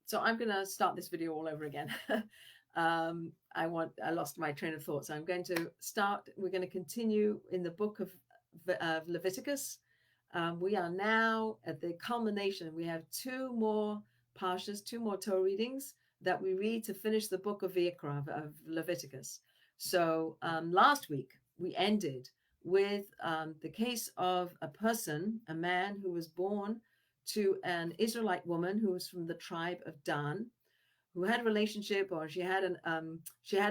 So I'm going to start this video all over again. I lost my train of thought. So I'm going to start. We're going to continue in the book of Leviticus. We are now at the culmination. We have two more Parshas, two more Torah readings that we read to finish the book of Vayikra, of Leviticus. So last week we ended with the case of a person, a man who was born to an Israelite woman who was from the tribe of Dan, who had a relationship, or she had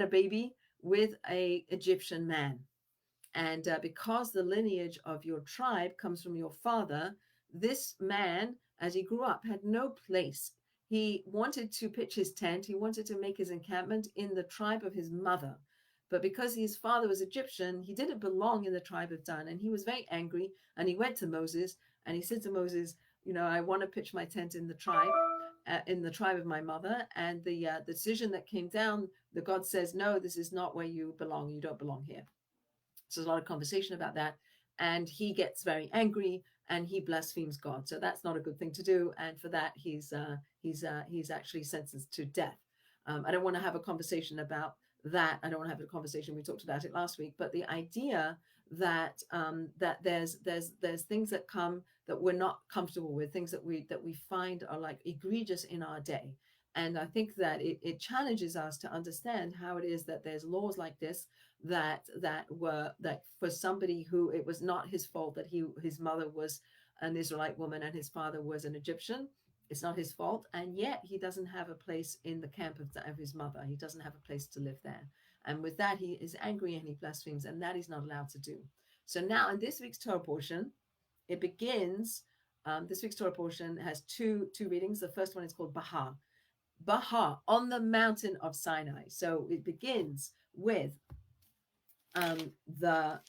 a baby with a Egyptian man. And because the lineage of your tribe comes from your father, this man, as he grew up, had no place. He wanted to pitch his tent. He wanted to make his encampment in the tribe of his mother. But because his father was Egyptian, he didn't belong in the tribe of Dan. And he was very angry. And he went to Moses and he said to Moses, I want to pitch my tent in the tribe of my mother. And the decision that came down, the God says, no, this is not where you belong. You don't belong here. So there's a lot of conversation about that. And he gets very angry and he blasphemes God. So that's not a good thing to do. And for that, he's actually sentenced to death. I don't want to have a conversation about that. I don't want to have a conversation. We talked about it last week. But the idea that that there's things that come that we're not comfortable with, things that we find are like egregious in our day. And I think that it challenges us to understand how it is that there's laws like this that for somebody who it was not his fault that his mother was an Israelite woman and his father was an Egyptian. It's not his fault, and yet he doesn't have a place in the camp of his mother. He doesn't have a place to live there, and with that he is angry and he blasphemes, and that he's not allowed to do. So now in this week's Torah portion, it begins. This week's Torah portion has two readings. The first one is called Behar. Behar, on the mountain of Sinai. So it begins with the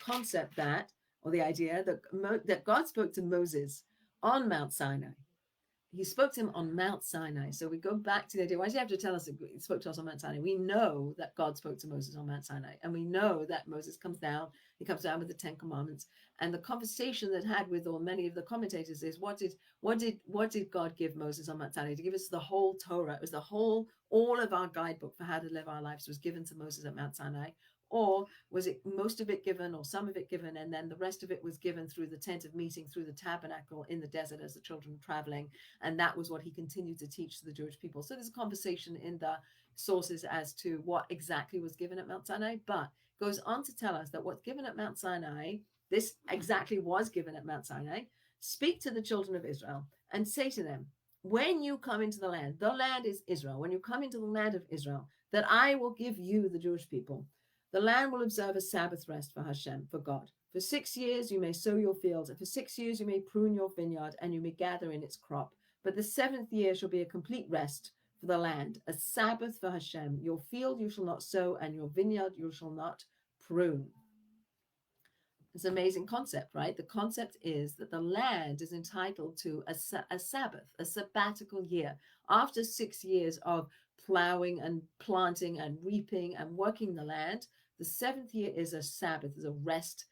concept that, or the idea that God spoke to Moses on Mount Sinai. He spoke to him on Mount Sinai. So we go back to the idea. Why do you have to tell us that he spoke to us on Mount Sinai? We know that God spoke to Moses on Mount Sinai. And we know that Moses comes down. He comes down with the 10 Commandments. And the conversation that had with many of the commentators is, what did God give Moses on Mount Sinai? To give us the whole Torah. It was all of our guidebook for how to live our lives was given to Moses at Mount Sinai. Or was it most of it given or some of it given, and then the rest of it was given through the tent of meeting, through the tabernacle in the desert as the children were traveling? And that was what he continued to teach to the Jewish people. So there's a conversation in the sources as to what exactly was given at Mount Sinai, but goes on to tell us that what's given at Mount Sinai, this exactly was given at Mount Sinai. Speak to the children of Israel and say to them, when you come into the land is Israel, when you come into the land of Israel, that I will give you, the Jewish people, the land will observe a Sabbath rest for Hashem, for God. For 6 years you may sow your fields, and for 6 years you may prune your vineyard, and you may gather in its crop. But the 7th year shall be a complete rest for the land, a Sabbath for Hashem. Your field you shall not sow, and your vineyard you shall not prune. It's an amazing concept, right? The concept is that the land is entitled to a Sabbath, a sabbatical year. After 6 years of plowing and planting and reaping and working the land, the 7th year is a Sabbath, is a rest,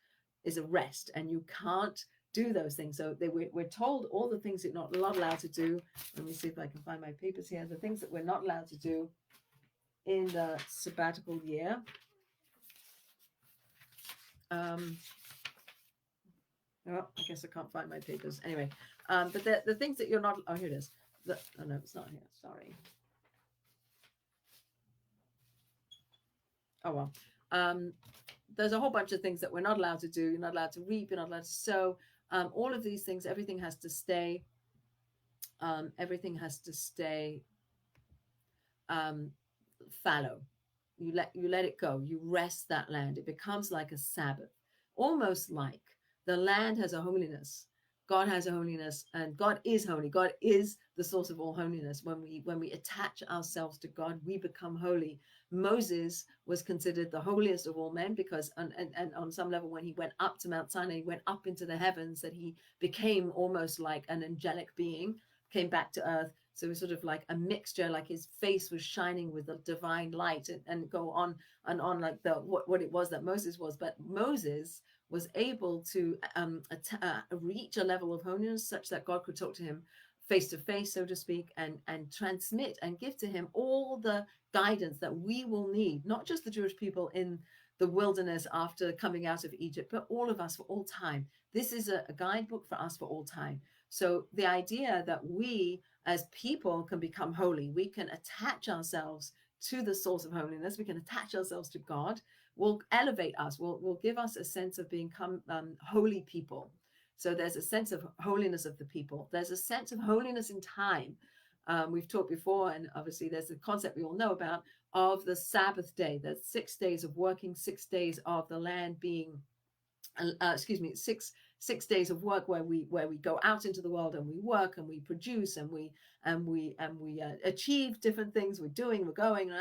and you can't do those things. So we're told all the things that we're not allowed to do. Let me see if I can find my papers here. The things that we're not allowed to do in the sabbatical year. Well, I guess I can't find my papers. Anyway, but the things that you're not, oh, here it is. Oh, no, it's not here. Sorry. Oh, well. There's a whole bunch of things that we're not allowed to do. You're not allowed to reap. You're not allowed to sow. All of these things, everything has to stay. Everything has to stay fallow. You let it go. You rest that land. It becomes like a Sabbath, almost like the land has a holiness. God has a holiness, and God is holy. God is the source of all holiness. When we attach ourselves to God, we become holy. Moses was considered the holiest of all men because, and on some level, when he went up to Mount Sinai, he went up into the heavens, that he became almost like an angelic being, came back to earth. So it was sort of like a mixture, like his face was shining with the divine light, and go on and on, like what it was that Moses was. But Moses was able to reach a level of holiness such that God could talk to him face to face, so to speak, and transmit and give to him all the guidance that we will need, not just the Jewish people in the wilderness after coming out of Egypt, but all of us for all time. This is a guidebook for us for all time. So the idea that we as people can become holy, we can attach ourselves to the source of holiness, we can attach ourselves to God, will elevate us, will give us a sense of being holy people. So there's a sense of holiness of the people. There's a sense of holiness in time. We've talked before, and obviously there's a concept we all know about of the Sabbath day. There's 6 days of working, 6 days of the land being, six days of work where we go out into the world and we work and we produce and we achieve different things. We're going,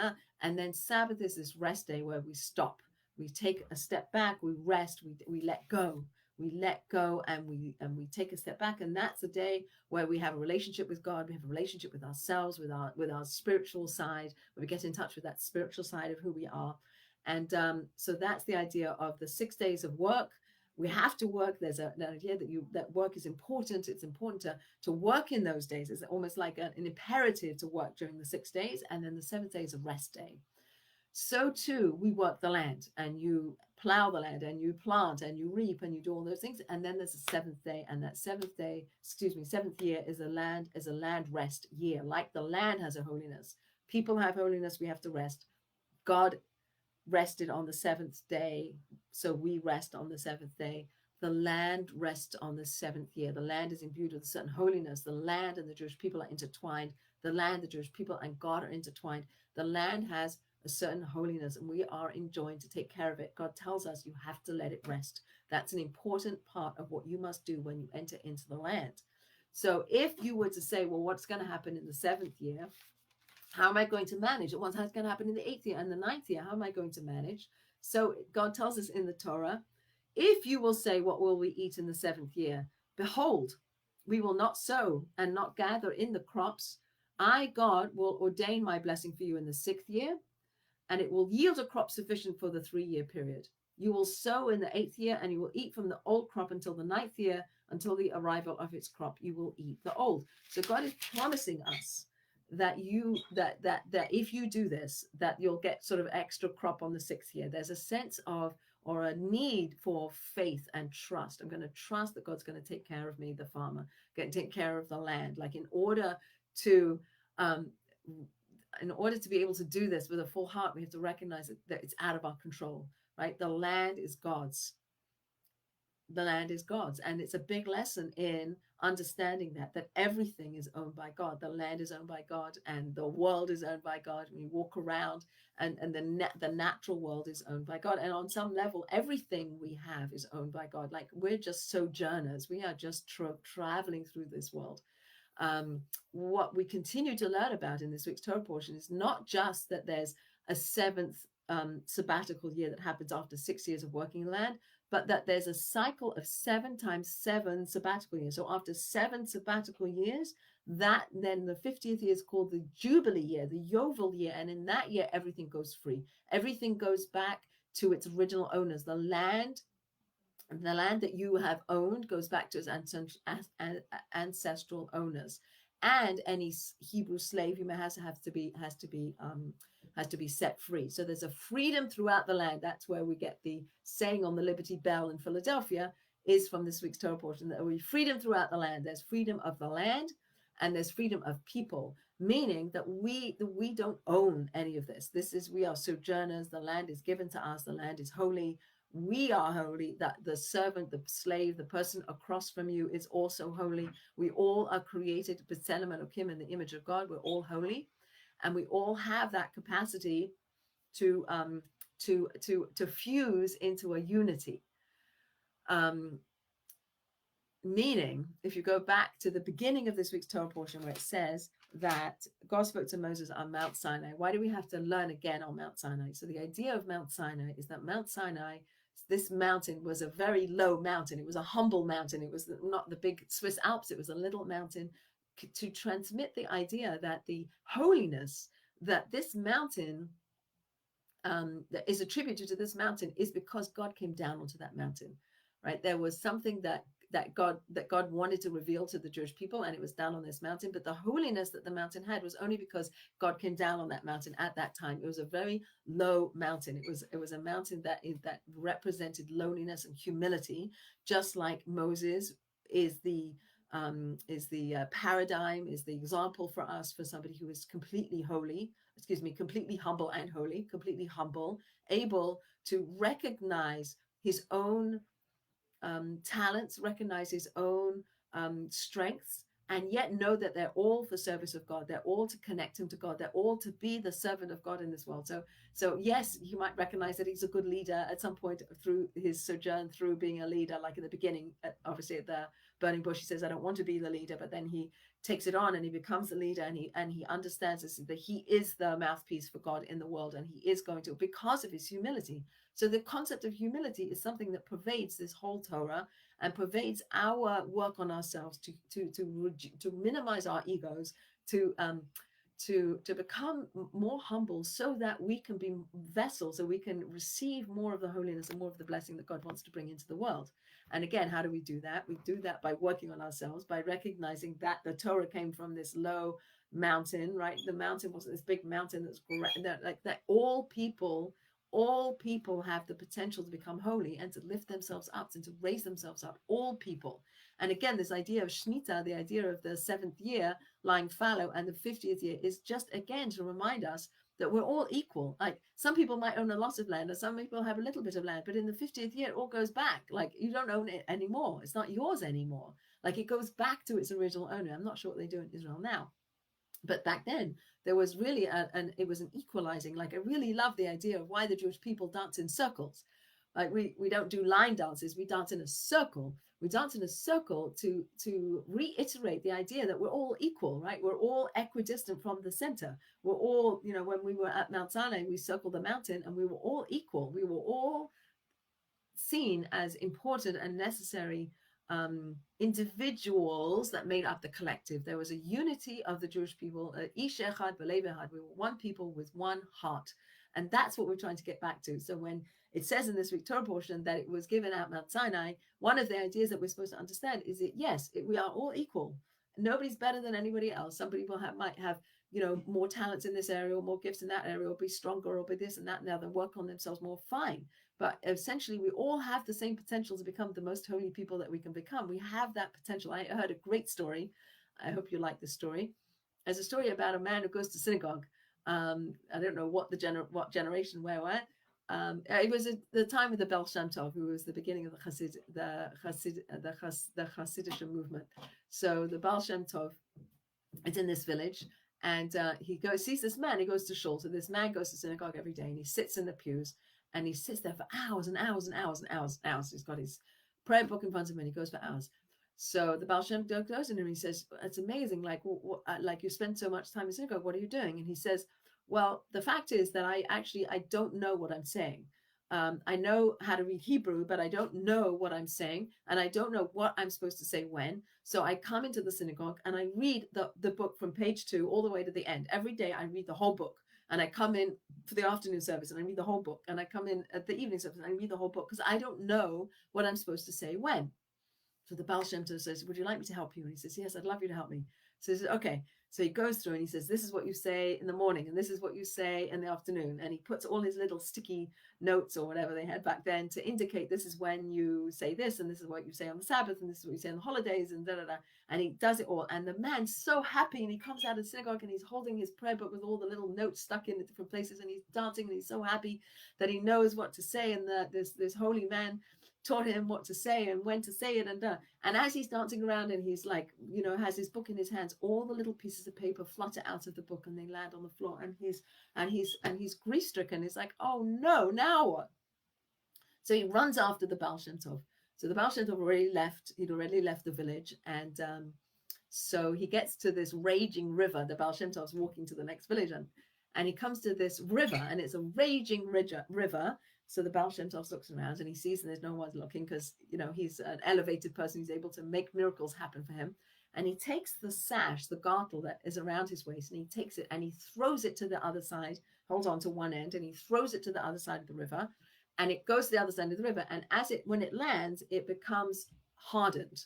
and then Sabbath is this rest day where we stop. We take a step back. We rest. We let go. We let go and we take a step back, and that's a day where we have a relationship with God. We have a relationship with ourselves, with our spiritual side, where we get in touch with that spiritual side of who we are. And so that's the idea of the 6 days of work. We have to work. There's an idea that work is important. It's important to work in those days. It's almost like an imperative to work during the 6 days, and then the 7th day is a rest day. So too, we work the land, and you plow the land, and you plant, and you reap, and you do all those things. And then there's a 7th day, and that 7th year is a land rest year. Like the land has a holiness, people have holiness. We have to rest. God rested on the 7th day, so we rest on the 7th day. The land rests on the 7th year. The land is imbued with a certain holiness. The land and the Jewish people are intertwined. The land, the Jewish people, and God are intertwined. The land has a certain holiness, and we are enjoined to take care of it. God tells us you have to let it rest. That's an important part of what you must do when you enter into the land. So if you were to say, well, what's going to happen in the 7th year? How am I going to manage? What's going to happen in the 8th year and the 9th year? How am I going to manage? So God tells us in the Torah, if you will say, what will we eat in the 7th year? Behold, we will not sow and not gather in the crops. I, God, will ordain my blessing for you in the 6th year, and it will yield a crop sufficient for the 3-year period. You will sow in the 8th year, and you will eat from the old crop until the 9th year, until the arrival of its crop. You will eat the old. So God is promising us that if you do this, that you'll get sort of extra crop on the 6th year. There's a sense of, or a need for faith and trust. I'm going to trust that God's going to take care of me, the farmer, going to take care of the land. Like in order to be able to do this with a full heart, we have to recognize that it's out of our control, right? The land is God's. The land is God's. And it's a big lesson in understanding that everything is owned by God. The land is owned by God, and the world is owned by God. We walk around, and the natural world is owned by God. And on some level, everything we have is owned by God. Like we're just sojourners. We are just traveling through this world. What we continue to learn about in this week's Torah portion is not just that there's a 7th sabbatical year that happens after 6 years of working land, but that there's a cycle of 7 times 7 sabbatical years. So after 7 sabbatical years, that then the 50th year is called the Jubilee year, the Yovel year. And in that year, everything goes free. Everything goes back to its original owners. The land that you have owned goes back to its ancestral owners. And any Hebrew slave you may has to be set free. So there's a freedom throughout the land. That's where we get the saying on the Liberty Bell in Philadelphia is from this week's Torah portion, that we freedom throughout the land. There's freedom of the land, and there's freedom of people, meaning that we don't own any of this. We are sojourners. The land is given to us. The land is holy. We are holy. That the servant, the slave, the person across from you is also holy. We all are created b'tselem Elokim, in the image of God. We're all holy, and we all have that capacity to fuse into a unity. Meaning, if you go back to the beginning of this week's Torah portion, where it says that God spoke to Moses on Mount Sinai, why do we have to learn again on Mount Sinai? So the idea of Mount Sinai is that Mount Sinai, this mountain, was a very low mountain. It was a humble mountain. It was not the big Swiss Alps. It was a little mountain, to transmit the idea that the holiness that this mountain that is attributed to this mountain is because God came down onto that mountain, right? There was something that that God wanted to reveal to the Jewish people, and it was down on this mountain. But the holiness that the mountain had was only because God came down on that mountain at that time. It was a very low mountain. It was a mountain that represented lowliness and humility, just like Moses is the paradigm, is the example for us, for somebody who is completely holy, completely humble and holy, completely humble, able to recognize his own talents, recognize his own strengths, and yet know that they're all for service of God. They're all to connect him to God. They're all to be the servant of God in this world. So yes, you might recognize that he's a good leader at some point through his sojourn, through being a leader, like in the beginning, obviously at the burning bush, he says, I don't want to be the leader, but then he takes it on and he becomes the leader, and he understands this, that he is the mouthpiece for God in the world, and he is going to, because of his humility. So the concept of humility is something that pervades this whole Torah and pervades our work on ourselves to minimize our egos, to become more humble, so that we can be vessels, so we can receive more of the holiness and more of the blessing that God wants to bring into the world. And again, how do we do that? We do that by working on ourselves, by recognizing that the Torah came from this low mountain, right? The mountain wasn't this big mountain that's great, that all people have the potential to become holy and to lift themselves up and to raise themselves up, all people. And again, this idea of Shemitah, the idea of the 7th year lying fallow and the 50th year, is just again to remind us that we're all equal. Like, some people might own a lot of land, or some people have a little bit of land, but in the 50th year, it all goes back. Like, you don't own it anymore. It's not yours anymore. Like, it goes back to its original owner. I'm not sure what they do in Israel now, but back then there was really it was an equalizing. Like, I really love the idea of why the Jewish people dance in circles. Like, we don't do line dances, we dance in a circle. We dance in a circle to reiterate the idea that we're all equal, right? We're all equidistant from the center. We're all, when we were at Mount Sinai, we circled the mountain and we were all equal. We were all seen as important and necessary individuals that made up the collective. There was a unity of the Jewish people. Ish echad b'lev echad. We were one people with one heart. And that's what we're trying to get back to. So when it says in this Torah portion that it was given at Mount Sinai, one of the ideas that we're supposed to understand is that, yes, we are all equal. Nobody's better than anybody else. Some people might have, more talents in this area, or more gifts in that area, or be stronger, or be this and that and the other, work on themselves more, fine. But essentially, we all have the same potential to become the most holy people that we can become. We have that potential. I heard a great story. I hope you like this story. There's a story about a man who goes to synagogue. I don't know what generation where we're. It was at the time of the Baal Shem Tov, who was the beginning of the Hasidic movement. So the Baal Shem Tov, it's in this village, and he sees this man. He goes to shul. So this man goes to synagogue every day, and he sits in the pews, and he sits there for hours and hours and hours and hours and hours. He's got his prayer book in front of him, and he goes for hours. So the Baal Shem Tov goes in and he says, "It's amazing. Like, like you spend so much time in synagogue. What are you doing?" And he says, "Well, the fact is that I don't know what I'm saying. I know how to read Hebrew, but I don't know what I'm saying, and I don't know what I'm supposed to say when. So I come into the synagogue and I read the book from page 2 all the way to the end. Every day I read the whole book, and I come in for the afternoon service and I read the whole book, and I come in at the evening service and I read the whole book, because I don't know what I'm supposed to say when." So the Baal Shem Tov says, "Would you like me to help you?" And he says, "Yes, I'd love you to help me." So he says, "Okay." So he goes through and he says, "This is what you say in the morning, and this is what you say in the afternoon." And he puts all his little sticky notes, or whatever they had back then, to indicate this is when you say this, and this is what you say on the Sabbath, and this is what you say on the holidays, and da da da. And he does it all. And the man's so happy, and he comes out of the synagogue and he's holding his prayer book with all the little notes stuck in different places, and he's dancing, and he's so happy that he knows what to say, and this holy man taught him what to say and when to say it, and as he's dancing around and he's like, has his book in his hands, all the little pieces of paper flutter out of the book and they land on the floor, and he's grief stricken. He's like, "Oh no, now what?" So he runs after the Baal Shem Tov. So the Baal Shem Tov he'd already left the village, and so he gets to this raging river. The Baal Shem Tov's walking to the next village, and he comes to this river, and it's a raging river. So the Baal Shem Tov looks around and he sees that there's no one looking, because, he's an elevated person. He's able to make miracles happen for him. And he takes the sash, the gartel that is around his waist, and he takes it and he throws it to the other side, holds on to one end, and he throws it to the other side of the river. And it goes to the other side of the river. And when it lands, it becomes hardened.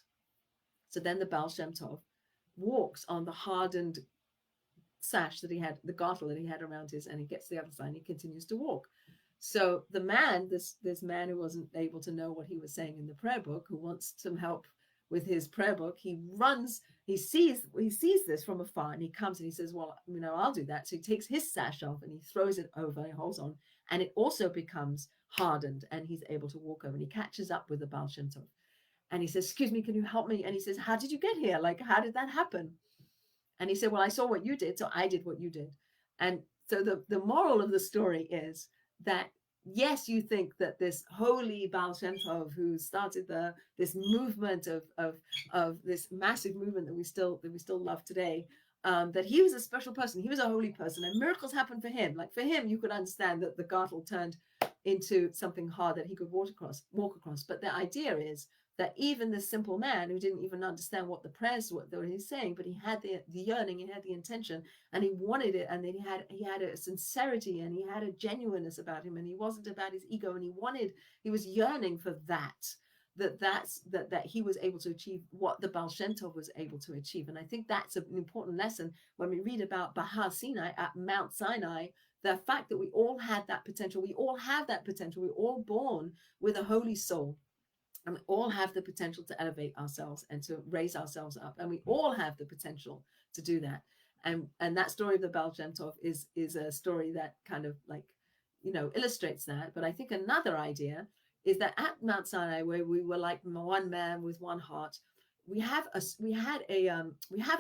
So then the Baal Shem Tov walks on the hardened sash that he had, the garter that he had around his, and he gets to the other side and he continues to walk. So the man, this man who wasn't able to know what he was saying in the prayer book, who wants some help with his prayer book, he runs, he sees this from afar, and he comes and he says, well, I'll do that. So he takes his sash off and he throws it over, he holds on, and it also becomes hardened, and he's able to walk over, and he catches up with the Baal Shem Tov. And he says, excuse me, can you help me? And he says, how did you get here? Like, how did that happen? And he said, well, I saw what you did, so I did what you did. And so the moral of the story is that, yes, you think that this holy Baal Shem Tov, who started this movement of this massive movement that we still love today, that he was a special person, he was a holy person, and miracles happened for him. Like for him, you could understand that the garter turned into something hard that he could walk across. But the idea is that even this simple man who didn't even understand what the prayers were that he's saying, but he had the yearning, he had the intention, and he wanted it, and then he had a sincerity, and he had a genuineness about him, and he wasn't about his ego, and he was yearning for that he was able to achieve what the Baal Shem Tov was able to achieve. And I think that's an important lesson when we read about Behar Sinai, at Mount Sinai, the fact that we all had that potential. We all have that potential. We're all born with a holy soul. And we all have the potential to elevate ourselves and to raise ourselves up. And we all have the potential to do that. And that story of the Baal Shem Tov is a story that kind of like, illustrates that. But I think another idea is that at Mount Sinai, where we were like one man with one heart, we have a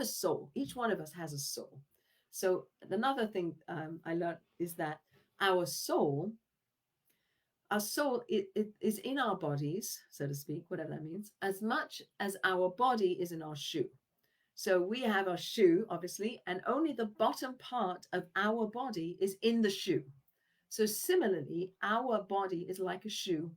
soul. Each one of us has a soul. So another thing I learned is that our soul it is in our bodies, so to speak, whatever that means, as much as our body is in our shoe. So we have our shoe, obviously, and only the bottom part of our body is in the shoe. So similarly, our body is like a shoe,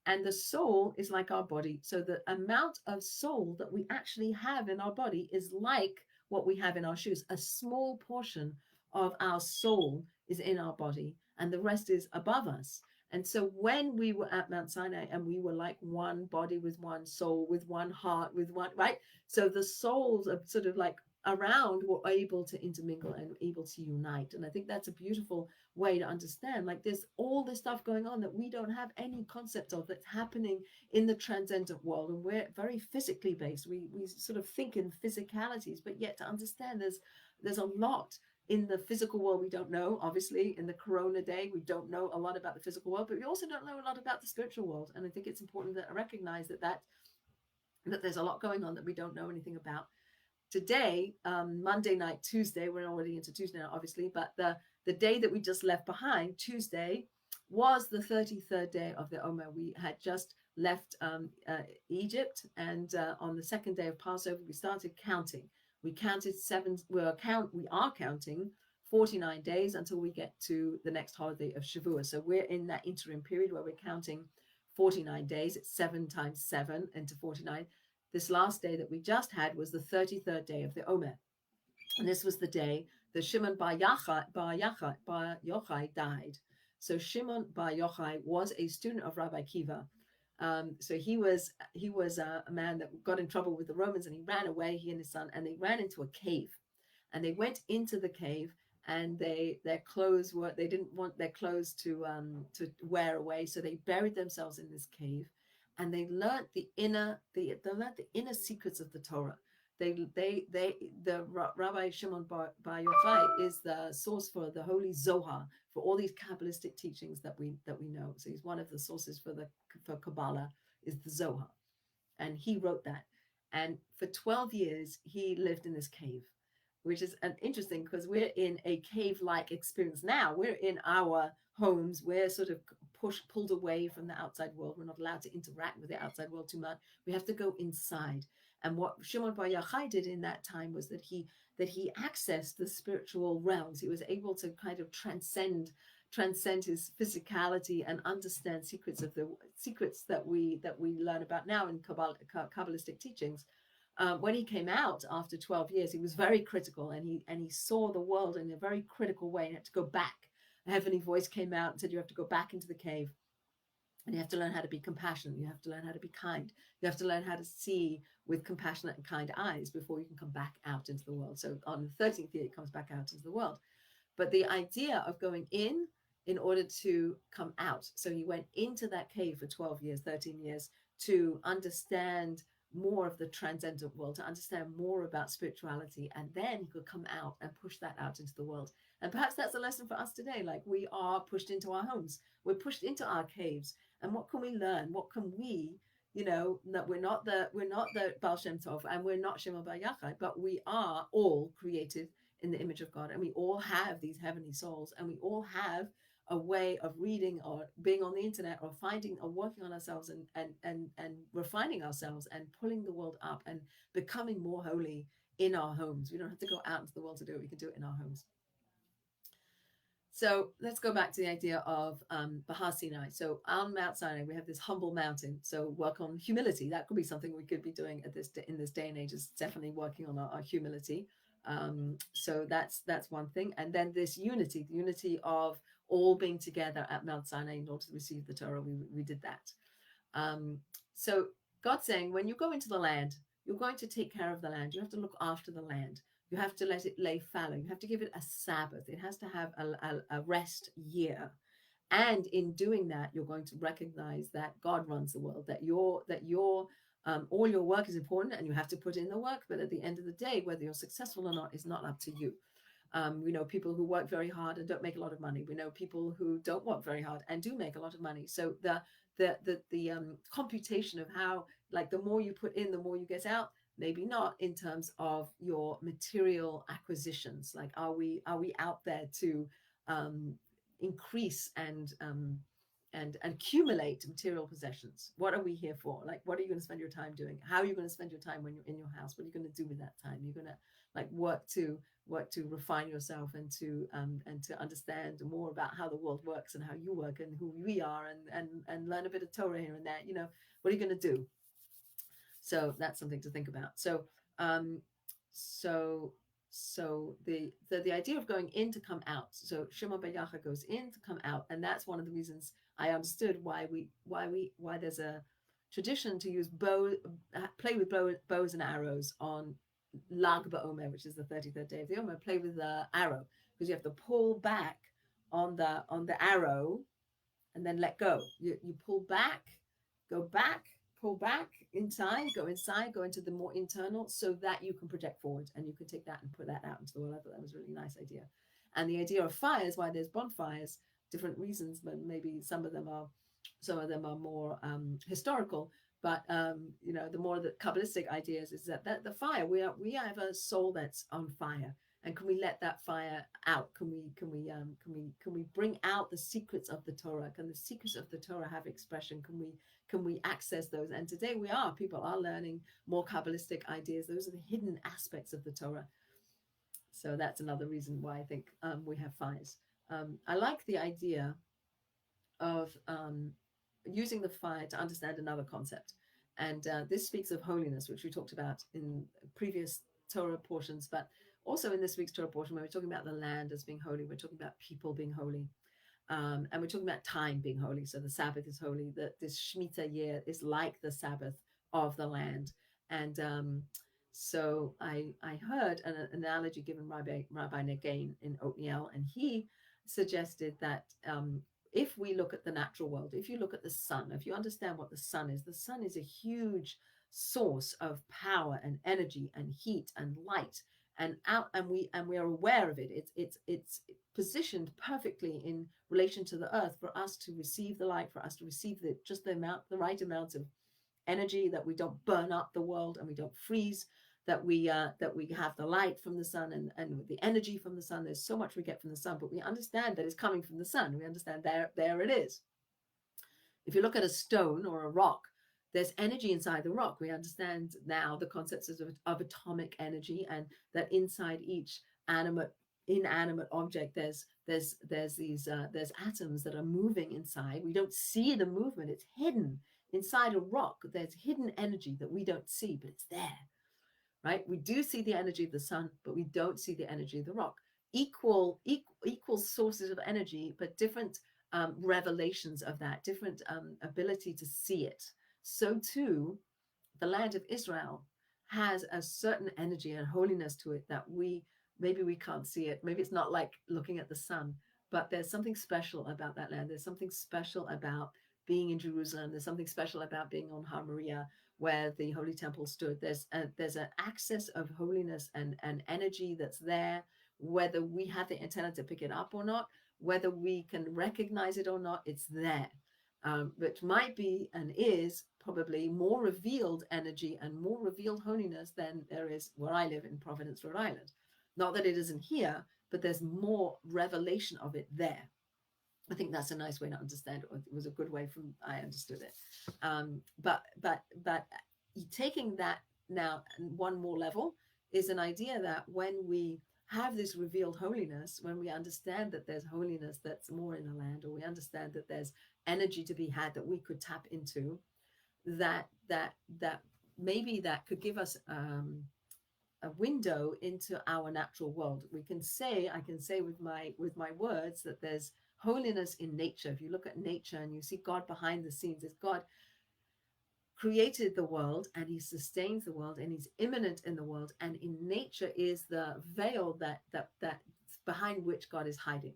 and the soul is like our body. So the amount of soul that we actually have in our body is like what we have in our shoes. A small portion of our soul is in our body, and the rest is above us. And so when we were at Mount Sinai and we were like one body with one soul, with one heart, with one, right? So the souls are sort of like around were able to intermingle and able to unite. And I think that's a beautiful way to understand, like there's all this stuff going on that we don't have any concept of, that's happening in the transcendent world. And we're very physically based. We sort of think in physicalities, but yet to understand there's a lot in the physical world we don't know. Obviously, in the corona day, we don't know a lot about the physical world, but we also don't know a lot about the spiritual world. And I think it's important to recognize that there's a lot going on that we don't know anything about. Today, Monday night, Tuesday, we're already into Tuesday now, obviously, but the day that we just left behind, Tuesday, was the 33rd day of the Omer. We had just left Egypt, and on the second day of Passover, we started counting. We counted we are counting 49 days until we get to the next holiday of Shavuot. So we're in that interim period where we're counting 49 days. It's 7 times 7 into 49. This last day that we just had was the 33rd day of the Omer. And this was the day that Shimon Bar Yochai died. So Shimon Bar Yochai was a student of Rabbi Akiva. So he was a man that got in trouble with the Romans, and he ran away, he and his son, and they ran into a cave. And they went into the cave, and they didn't want their clothes to wear away, so they buried themselves in this cave, and they learned the inner secrets of the Torah. The Rabbi Shimon Bar Yochai is the source for the Holy Zohar, for all these Kabbalistic teachings that we know. So he's one of the sources for Kabbalah is the Zohar, and he wrote that. And for 12 years he lived in this cave, which is interesting because we're in a cave-like experience now. We're in our homes. We're sort of pulled away from the outside world. We're not allowed to interact with the outside world too much. We have to go inside. And what Shimon Bar Yochai did in that time was that he accessed the spiritual realms. He was able to kind of transcend his physicality and understand secrets that we learn about now in Kabbalistic teachings. When he came out after 12 years, he was very critical, and he saw the world in a very critical way, and had to go back. A heavenly voice came out and said, you have to go back into the cave. And you have to learn how to be compassionate. You have to learn how to be kind. You have to learn how to see with compassionate and kind eyes before you can come back out into the world. So on the 13th year, it comes back out into the world. But the idea of going in order to come out. So he went into that cave for 12 years, 13 years to understand more of the transcendent world, to understand more about spirituality. And then he could come out and push that out into the world. And perhaps that's a lesson for us today. Like, we are pushed into our homes, we're pushed into our caves. And what can we learn? What can we, that we're not the Baal Shem Tov, and we're not Shema Bar Yachai, but we are all created in the image of God, and we all have these heavenly souls, and we all have a way of reading or being on the internet or finding or working on ourselves, and refining ourselves and pulling the world up and becoming more holy in our homes. We don't have to go out into the world to do it. We can do it in our homes. So let's go back to the idea of Behar Sinai. So on Mount Sinai, we have this humble mountain. So work on humility. That could be something we could be doing in this day and age. Is definitely working on our humility. So that's one thing. And then this unity, the unity of all being together at Mount Sinai in order to receive the Torah. We did that. So God's saying, when you go into the land, you're going to take care of the land. You have to look after the land. You have to let it lay fallow. You have to give it a Sabbath. It has to have a rest year. And in doing that, you're going to recognize that God runs the world, that all your work is important, and you have to put in the work. But at the end of the day, whether you're successful or not is not up to you. We know people who work very hard and don't make a lot of money. We know people who don't work very hard and do make a lot of money. So the computation of how, like, the more you put in, the more you get out. Maybe not in terms of your material acquisitions. Like, are we out there to increase and accumulate material possessions? What are we here for? Like, what are you going to spend your time doing? How are you going to spend your time when you're in your house? What are you going to do with that time? You're going to, like, work to refine yourself and to understand more about how the world works and how you work and who we are, and learn a bit of Torah here and there. What are you going to do? So that's something to think about. So the idea of going in to come out. So Shema Bar Yachai goes in to come out, and that's one of the reasons I understood why there's a tradition to use play with bows and arrows on Lag BaOmer, which is the 33rd day of the Omer. Play with the arrow, because you have to pull back on the arrow and then let go. You pull back, go back, pull back, go inside, go into the more internal, so that you can project forward and you can take that and put that out into the world. I thought that was a really nice idea. And the idea of fires, why there's bonfires, different reasons, but maybe some of them are more historical. But the more the Kabbalistic ideas is that the fire, we have a soul that's on fire. And can we let that fire out? Can we bring out the secrets of the Torah? Can the secrets of the Torah have expression? Can we access those? And today people are learning more Kabbalistic ideas. Those are the hidden aspects of the Torah. So that's another reason why I think we have fires. I like the idea of using the fire to understand another concept. And this speaks of holiness, which we talked about in previous Torah portions, but also in this week's Torah portion, when we're talking about the land as being holy, we're talking about people being holy. And we're talking about time being holy. So the Sabbath is holy. This Shemitah year is like the Sabbath of the land. And so I heard an analogy given Rabbi Negain in Othniel, and he suggested that if we look at the natural world, if you look at the sun, if you understand what the sun is a huge source of power and energy and heat and light, and we are aware of it. It's positioned perfectly in relation to the earth for us to receive the light, for us to receive the right amount of energy, that we don't burn up the world and we don't freeze, that we have the light from the sun and the energy from the sun. There's so much we get from the sun, but we understand that it's coming from the sun. We understand there it is. If you look at a stone or a rock, there's energy inside the rock. We understand now the concepts of atomic energy, and that inside each inanimate object there's atoms that are moving inside. We don't see the movement. It's hidden inside a rock. There's hidden energy that we don't see, but it's there. Right? We do see the energy of the sun, but we don't see the energy of the rock. Equal sources of energy, but different revelations of that, different ability to see it. So too, the land of Israel has a certain energy and holiness to it that we can't see it. Maybe it's not like looking at the sun, but there's something special about that land. There's something special about being in Jerusalem. There's something special about being on Har Moriah, where the Holy Temple stood. There's an access of holiness and energy that's there, whether we have the antenna to pick it up or not, whether we can recognize it or not, it's there. Which might be and is probably more revealed energy and more revealed holiness than there is where I live in Providence, Rhode Island. Not that it isn't here, but there's more revelation of it there. I think that's a nice way to understand it. It was a good way from I understood it. But taking that now one more level is an idea that when we have this revealed holiness, when we understand that there's holiness that's more in the land, or we understand that there's energy to be had that we could tap into, that maybe that could give us a window into our natural world. I can say with my words that there's holiness in nature. If you look at nature and you see God behind the scenes, as God created the world and he sustains the world and he's immanent in the world, and in nature is the veil that's behind which God is hiding.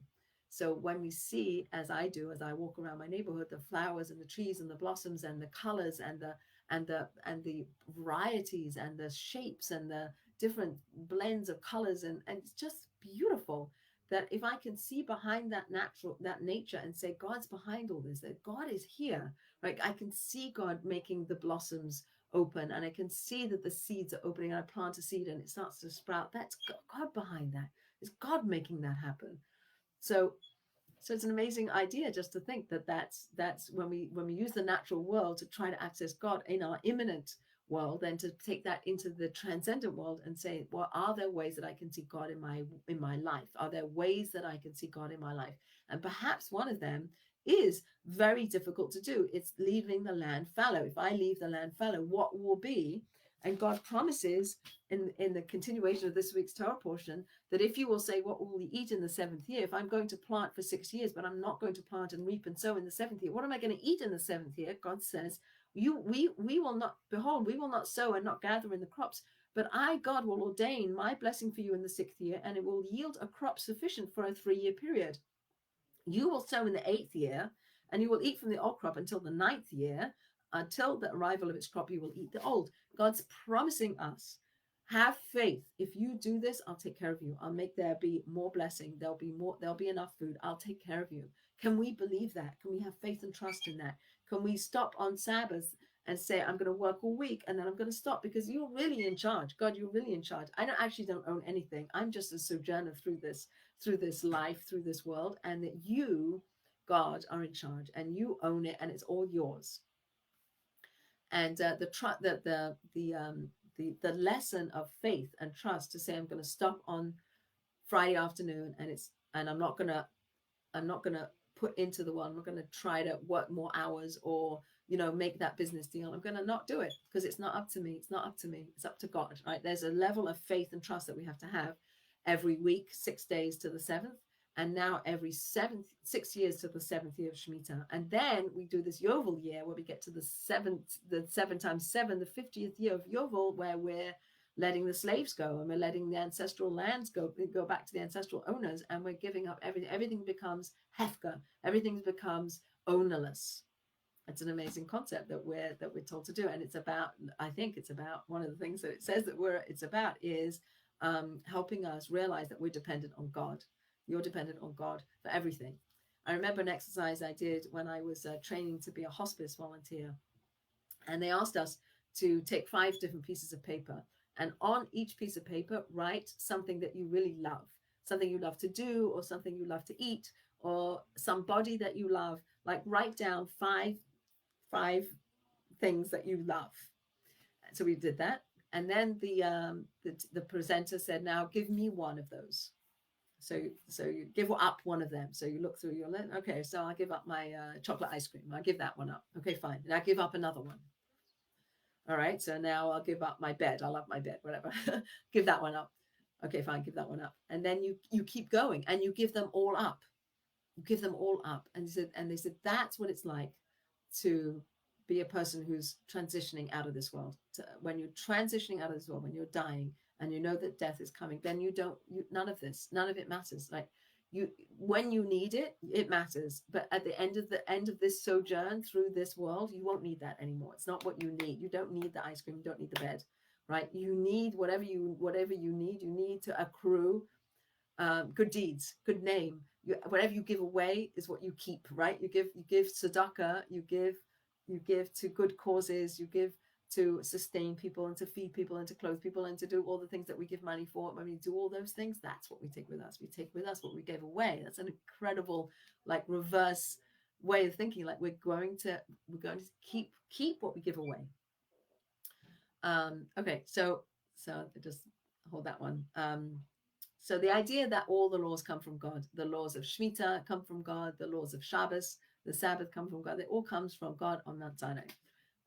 So when we see, as I do, as I walk around my neighborhood, the flowers and the trees and the blossoms and the colors and the varieties and the shapes and the different blends of colors, and it's just beautiful. That if I can see behind that nature and say God's behind all this, that God is here, right? I can see God making the blossoms open, and I can see that the seeds are opening, and I plant a seed and it starts to sprout. That's God behind that. It's God making that happen. So it's an amazing idea just to think that that's when we use the natural world to try to access God in our immanent world, then to take that into the transcendent world and say, well, are there ways that I can see God in my life? Are there ways that I can see God in my life? And perhaps one of them is very difficult to do. It's leaving the land fallow. If I leave the land fallow, what will be? And God promises in the continuation of this week's Torah portion that if you will say, what will we eat in the seventh year? If I'm going to plant for 6 years, but I'm not going to plant and reap and sow in the seventh year, what am I going to eat in the seventh year? God says, we will not, behold, we will not sow and not gather in the crops, but I, God, will ordain my blessing for you in the sixth year, and it will yield a crop sufficient for a 3-year period. You will sow in the 8th year, and you will eat from the old crop until the 9th year. Until the arrival of its crop, you will eat the old. God's promising us, have faith. If you do this, I'll take care of you. I'll make there be more blessing. There'll be enough food. I'll take care of you. Can we believe that? Can we have faith and trust in that? Can we stop on Sabbath and say, I'm going to work all week and then I'm going to stop because you're really in charge. God, you're really in charge. I don't own anything. I'm just a sojourner through this life, through this world, and that you, God, are in charge and you own it and it's all yours. And the lesson of faith and trust to say, I'm going to stop on Friday afternoon and I'm not going to put into the world. I'm not going to try to work more hours or, make that business deal. I'm going to not do it because it's not up to me. It's not up to me. It's up to God, right? There's a level of faith and trust that we have to have every week, 6 days to the 7th. And now every 6 years to the 7th year of Shemitah. And then we do this Yovel year where we get to the 7 times 7, the 50th year of Yovel, where we're letting the slaves go and we're letting the ancestral lands go back to the ancestral owners, and we're giving up everything. Everything becomes hefka. Everything becomes ownerless. It's an amazing concept that we're told to do. And I think it's about one of the things that it says that it's about is helping us realize that we're dependent on God. You're dependent on God for everything. I remember an exercise I did when I was training to be a hospice volunteer. And they asked us to take 5 different pieces of paper. And on each piece of paper, write something that you really love. Something you love to do, or something you love to eat, or somebody that you love. Like write down five things that you love. So we did that. And then the presenter said, now give me one of those. So you give up one of them. So you look through your list. Okay, so I'll give up my chocolate ice cream. I'll give that one up. Okay, fine. And I'll give up another one. All right, so now I'll give up my bed. I love my bed, whatever. Give that one up. Okay, fine, give that one up. And then you keep going and you give them all up. give them all up. And they said that's what it's like to be a person who's transitioning out of this world. When you're transitioning out of this world, when you're dying and you know that death is coming, then none of it matters. Like you, when you need it, it matters. But at the end of this sojourn through this world, you won't need that anymore. It's not what you need. You don't need the ice cream. You don't need the bed, right? You need whatever you need. You need to accrue good deeds, good name. Whatever you give away is what you keep, right? You give tzedakah, you give to good causes, you give to sustain people and to feed people and to clothe people and to do all the things that we give money for. When we do all those things, that's what we take with us. We take with us what we gave away. That's an incredible, like, reverse way of thinking. Like we're going to keep what we give away. Okay, so just hold that one. So the idea that all the laws come from God, the laws of Shemitah come from God, the laws of Shabbos, the Sabbath come from God. It all comes from God on Mount Sinai.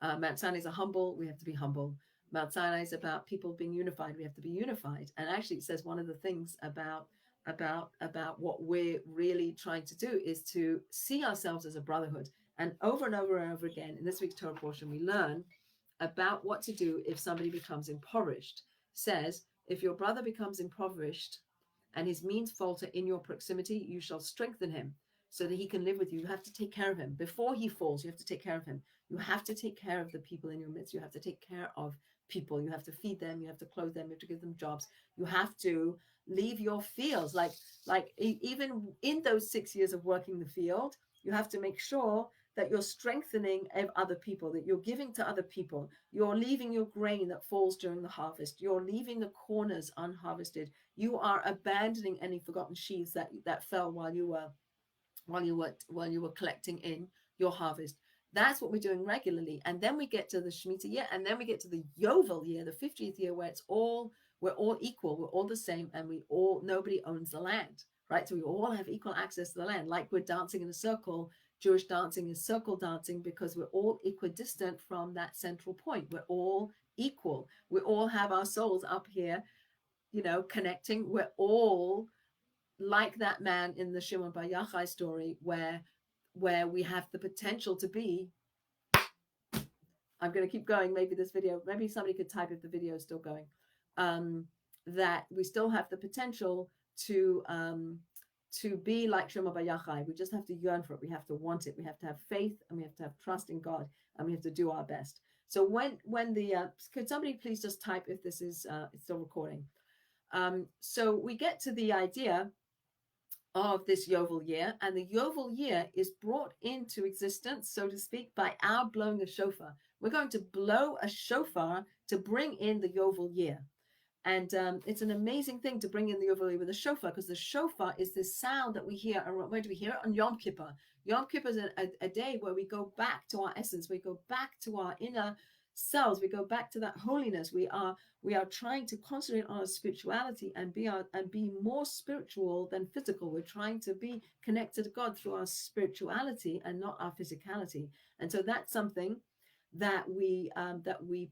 Mount Sinai is a humble. We have to be humble. Mount Sinai is about people being unified. We have to be unified. And actually, it says one of the things about what we're really trying to do is to see ourselves as a brotherhood. And over and over and over again in this week's Torah portion, we learn about what to do if somebody becomes impoverished. Says, if your brother becomes impoverished and his means falter in your proximity, you shall strengthen him so that he can live with you. You have to take care of him. Before he falls, you have to take care of him. You have to take care of the people in your midst. You have to take care of people. You have to feed them. You have to clothe them. You have to give them jobs. You have to leave your fields. Even in those 6 years of working the field, you have to make sure that you're strengthening other people, that you're giving to other people. You're leaving your grain that falls during the harvest. You're leaving the corners unharvested. You are abandoning any forgotten sheaves that fell while you were collecting in your harvest. That's what we're doing regularly. And then we get to the Shemitah year, and then we get to the Yovel year, the 50th year, where we're all equal, we're all the same, and nobody owns the land, right? So we all have equal access to the land. Like we're dancing in a circle. Jewish dancing is circle dancing because we're all equidistant from that central point. We're all equal. We all have our souls up here, connecting. We're all like that man in the Shimon Bar Yochai story, where we have the potential to be. I'm going to keep going. Maybe somebody could type if the video is still going. That we still have the potential to be like Shimon Bar Yochai. We just have to yearn for it. We have to want it. We have to have faith, and we have to have trust in God, and we have to do our best. So when the could somebody please just type if this is it's still recording? So we get to the idea of this Yovel year, and the Yovel year is brought into existence, so to speak, by our blowing a shofar. We're going to blow a shofar to bring in the Yovel year. And it's an amazing thing to bring in the Yovel year with a shofar, because the shofar is this sound that we hear. Where do we hear it? On Yom Kippur. Yom Kippur is a day where we go back to our essence. We go back to our inner selves. We go back to that holiness. We are trying to concentrate on our spirituality and be more spiritual than physical. We're trying to be connected to God through our spirituality and not our physicality. And so that's something that we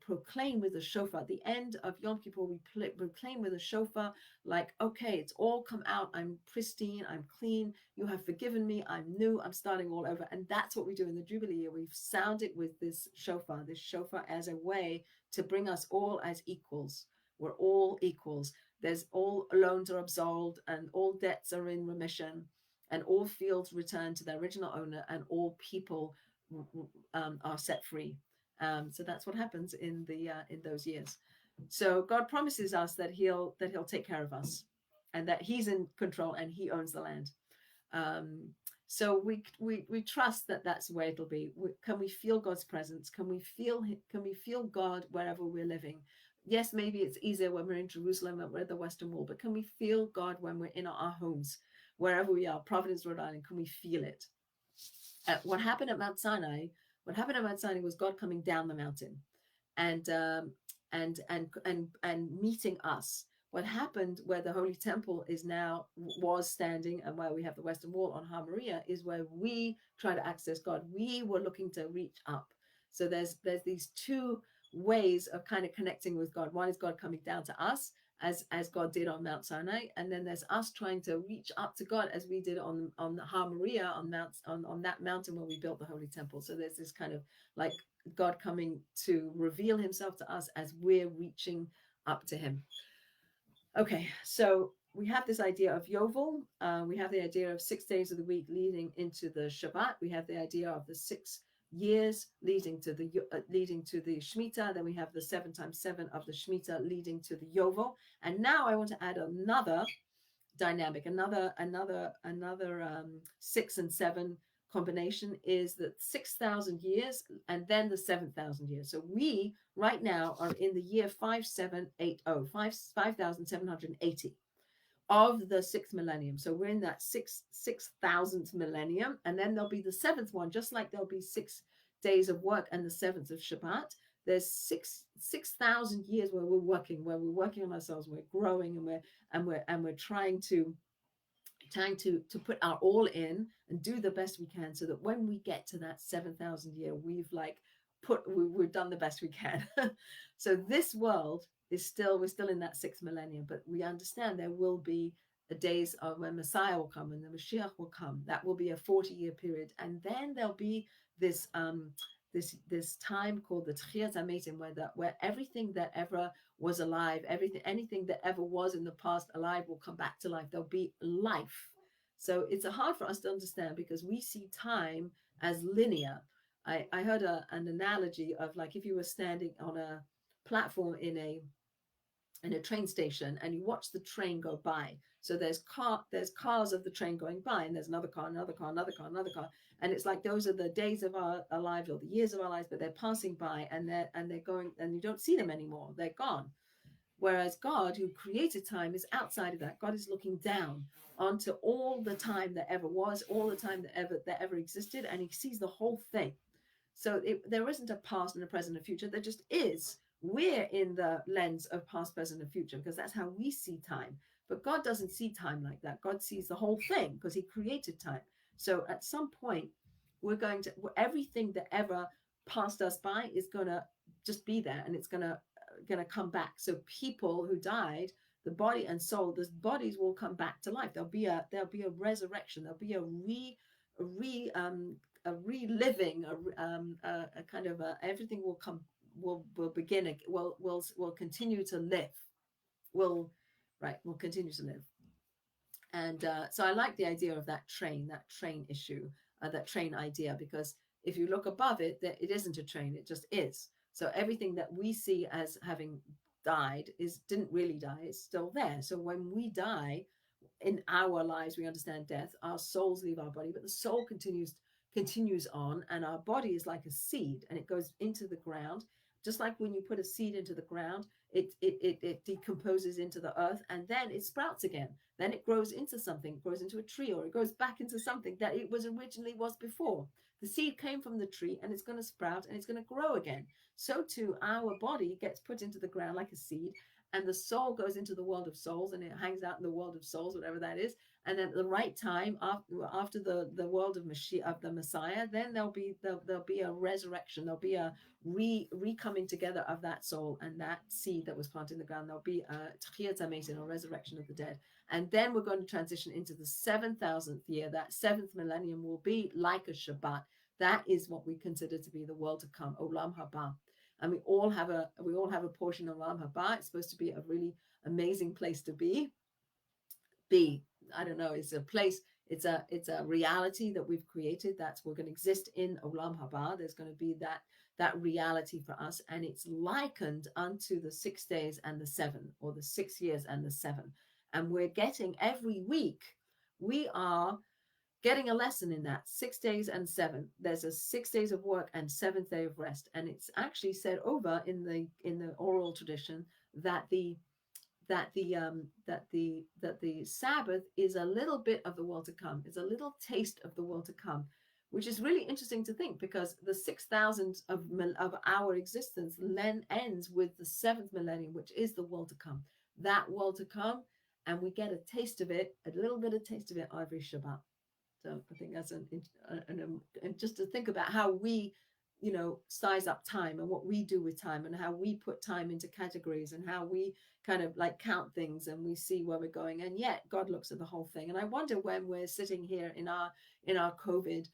proclaim with the shofar. At the end of Yom Kippur, we proclaim with a shofar, like, okay, it's all come out. I'm pristine. I'm clean. You have forgiven me. I'm new. I'm starting all over. And that's what we do in the Jubilee year. We sound it with this shofar as a way to bring us all as equals. We're all equals. There's all loans are absolved, and all debts are in remission, and all fields return to their original owner, and all people are set free. So that's what happens in those years. So God promises us that he'll take care of us, and that he's in control and he owns the land. So we trust that that's the way it'll be. Can we feel God's presence? Can we feel God wherever we're living? Yes, maybe it's easier when we're in Jerusalem and we're at the Western Wall, but can we feel God when we're in our homes, wherever we are? Providence, Rhode Island, can we feel it? What happened at Mount Sinai was God coming down the mountain and meeting us. What happened where the Holy Temple was standing, and where we have the Western Wall on Har Maria, is where we try to access God. We were looking to reach up. So there's these two ways of kind of connecting with God. One is God coming down to us, as God did on Mount Sinai, and then there's us trying to reach up to God as we did on Har Moriah on that mountain where we built the Holy Temple. So there's this kind of like God coming to reveal Himself to us as we're reaching up to Him. Okay, so we have this idea of Yovel. We have the idea of 6 days of the week leading into the Shabbat. We have the idea of the 6 years leading to the Shemitah. Then we have the 7 times 7 of the Shemitah leading to the Yovel. And now I want to add another dynamic, another 6 and 7 combination is the 6,000 years and then the 7,000 years. So we right now are in the year 5780, 5,780 of the sixth millennium. So we're in that 6,000th millennium, and then there'll be the seventh one, just like there'll be 6 days of work and the seventh of Shabbat. There's 6,000 years where we're working on ourselves, we're growing, and we're trying to put our all in and do the best we can, so that when we get to that 7,000 year, we've done the best we can. So this world we're still in that 6th millennium, but we understand there will be the days of when Messiah will come and the Mashiach will come. That will be a 40-year period, and then there'll be this this time called the Tchiyat HaMetim, where everything that ever was alive, anything that ever was in the past alive will come back to life. There'll be life. So it's hard for us to understand because we see time as linear. I heard an analogy of like if you were standing on a platform in a train station and you watch the train go by. So there's cars of the train going by, and there's another car, another car, another car, another car, and it's like those are the days of our lives or the years of our lives, but they're passing by and they're going, and you don't see them anymore. They're gone. Whereas God, who created time, is outside of that. God is looking down onto all the time that ever was, all the time that ever existed, and He sees the whole thing. So there isn't a past and a present and a future. There just is. We're in the lens of past, present, and future because that's how we see time. But God doesn't see time like that. God sees the whole thing because He created time. So at some point, everything that ever passed us by is going to just be there, and it's going to come back. So people who died, the body and soul, the bodies will come back to life. There'll be a resurrection. There'll be a reliving, a kind of everything will begin, will continue to live, will continue to live. And so I like the idea of that train issue, that train idea, because if you look above it, it isn't a train, it just is. So everything that we see as having died didn't really die, it's still there. So when we die in our lives, we understand death, our souls leave our body, but the soul continues on, and our body is like a seed, and it goes into the ground. Just like when you put a seed into the ground, it decomposes into the earth, and then it sprouts again. Then it grows into something, it grows into a tree, or it goes back into something that it was originally was before. The seed came from the tree, and it's going to sprout, and it's going to grow again. So too, our body gets put into the ground like a seed, and the soul goes into the world of souls, and it hangs out in the world of souls, whatever that is. And then at the right time, after the world of Mashiach, of the Messiah, then there'll be a resurrection. There'll be a re-coming together of that soul and that seed that was planted in the ground. There'll be a Tchiyat HaMetim, or resurrection of the dead. And then we're going to transition into the 7,000th year. That 7th millennium will be like a Shabbat. That is what we consider to be the world to come, Olam Haba. And we all have a portion of Olam Haba. It's supposed to be a really amazing place to be. I don't know, it's a place, it's a reality that we've created. We're going to exist in Olam Haba. There's going to be that reality for us, and it's likened unto the 6 days and the 7, or the 6 years and the 7. And we're getting every week, we are getting a lesson in that 6 days and 7. There's a 6 days of work and 7th day of rest, and it's actually said over in the oral tradition that the Sabbath is a little bit of the world to come. It's a little taste of the world to come, which is really interesting to think, because the 6,000 of our existence then ends with the 7th millennium, which is the world to come. That world to come, and we get a taste of it, a little bit of taste of it every Shabbat. So I think that's and just to think about how we size up time and what we do with time and how we put time into categories and how we kind of like count things and we see where we're going. And yet God looks at the whole thing. And I wonder when we're sitting here in our COVID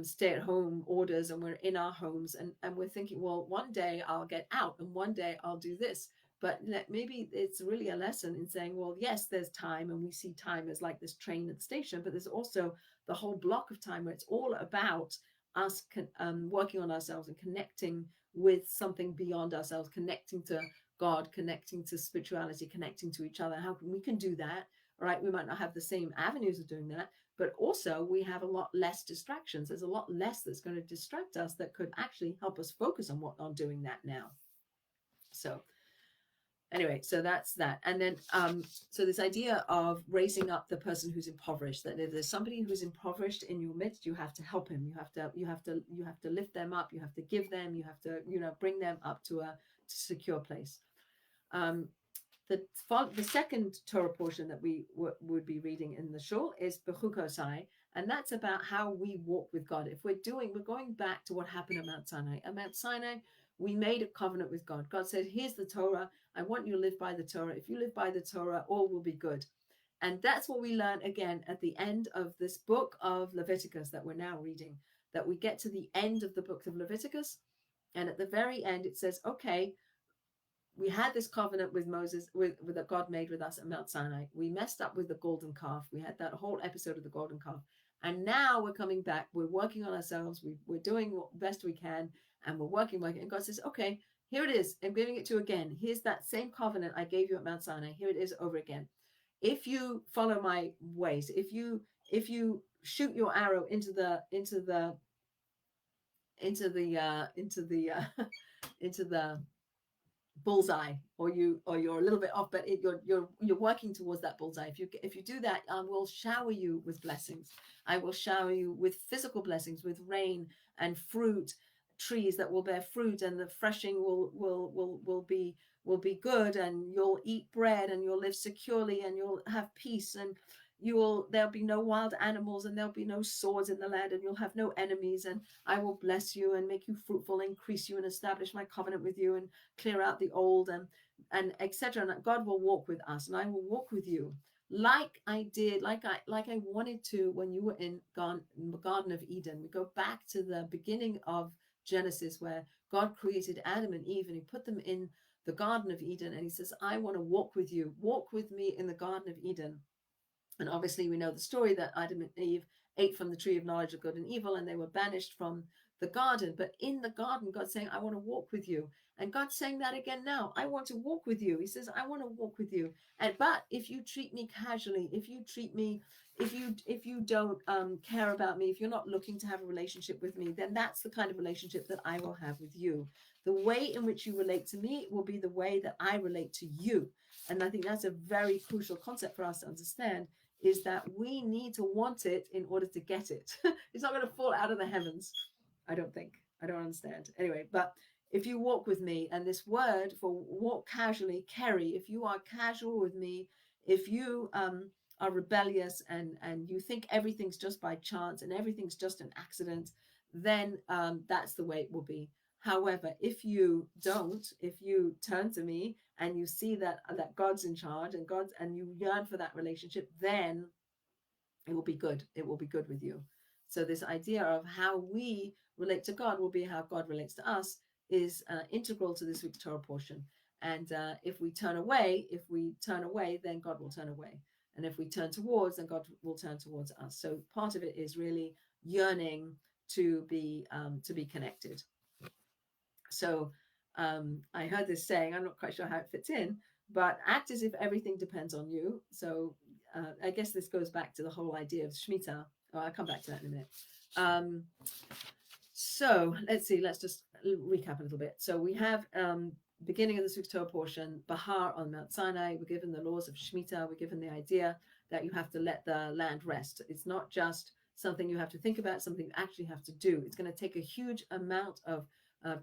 stay at home orders and we're in our homes and we're thinking, well, one day I'll get out and one day I'll do this. But maybe it's really a lesson in saying, well, yes, there's time and we see time as like this train at the station, but there's also the whole block of time where it's all about us working on ourselves and connecting with something beyond ourselves, connecting to God, connecting to spirituality, connecting to each other. How we can do that, right? We might not have the same avenues of doing that, but also we have a lot less distractions. There's a lot less that's going to distract us that could actually help us focus on doing that now. So anyway, so that's that. And then so this idea of raising up the person who's impoverished, that if there's somebody who's impoverished in your midst, you have to help him. You have to lift them up, you have to give them, you have to bring them up to a secure place. The second Torah portion that we would be reading in the shul is Bechukosai, and that's about how we walk with God. If we're going back to what happened at Mount Sinai. At Mount Sinai, we made a covenant with God. God said, here's the Torah. I want you to live by the Torah. If you live by the Torah, all will be good. And that's what we learn again at the end of this book of Leviticus that we're now reading, that we get to the end of the book of Leviticus. And at the very end, it says, okay, we had this covenant with Moses, with that God made with us at Mount Sinai. We messed up with the golden calf. We had that whole episode of the golden calf. And now we're coming back. We're working on ourselves. We're doing what best we can. And we're working. And God says, okay, here it is. I'm giving it to you again. Here's that same covenant I gave you at Mount Sinai. Here it is over again. If you follow my ways, if you shoot your arrow into the bullseye, or you're a little bit off, but you're working towards that bullseye. If you do that, I will shower you with blessings. I will shower you with physical blessings, with rain and fruit, trees that will bear fruit, and the threshing will be good, and you'll eat bread, and you'll live securely, and you'll have peace, and there'll be no wild animals, and there'll be no swords in the land, and you'll have no enemies, and I will bless you and make you fruitful, increase you, and establish my covenant with you, and clear out the old, and etc. And God will walk with us, and I will walk with you like I did, like I wanted to when you were in the Garden of Eden. We go back to the beginning of Genesis, where God created Adam and Eve, and he put them in the Garden of Eden, and he says, I want to walk with you, walk with me in the Garden of Eden. And obviously we know the story that Adam and Eve ate from the tree of knowledge of good and evil, and they were banished from the garden. But in the garden, God's saying, I want to walk with you. And God's saying that again now. I want to walk with you. He says, I want to walk with you. But if you treat me casually, if you don't care about me, if you're not looking to have a relationship with me, then that's the kind of relationship that I will have with you. The way in which you relate to me will be the way that I relate to you. And I think that's a very crucial concept for us to understand, is that we need to want it in order to get it. It's not going to fall out of the heavens. I don't think. I don't understand. Anyway, but if you walk with me, and this word for walk casually, Kerry, if you are casual with me, if you are rebellious and you think everything's just by chance and everything's just an accident, then that's the way it will be. However, if you don't, if you turn to me and you see that God's in charge and you yearn for that relationship, then it will be good. It will be good with you. So this idea of how we relate to God will be how God relates to us is integral to this week's Torah portion. And if we turn away, then God will turn away. And if we turn towards, then God will turn towards us. So part of it is really yearning to be connected. So I heard this saying, I'm not quite sure how it fits in, but act as if everything depends on you. So I guess this goes back to the whole idea of Shemitah. Oh, I'll come back to that in a minute. So let's see, let's just recap a little bit. So we have beginning of the week's Torah portion, Behar on Mount Sinai. We're given the laws of Shemitah. We're given the idea that you have to let the land rest. It's not just something you have to think about, something you actually have to do. It's going to take a huge amount of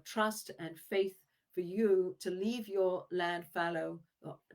trust and faith for you to leave your land fallow.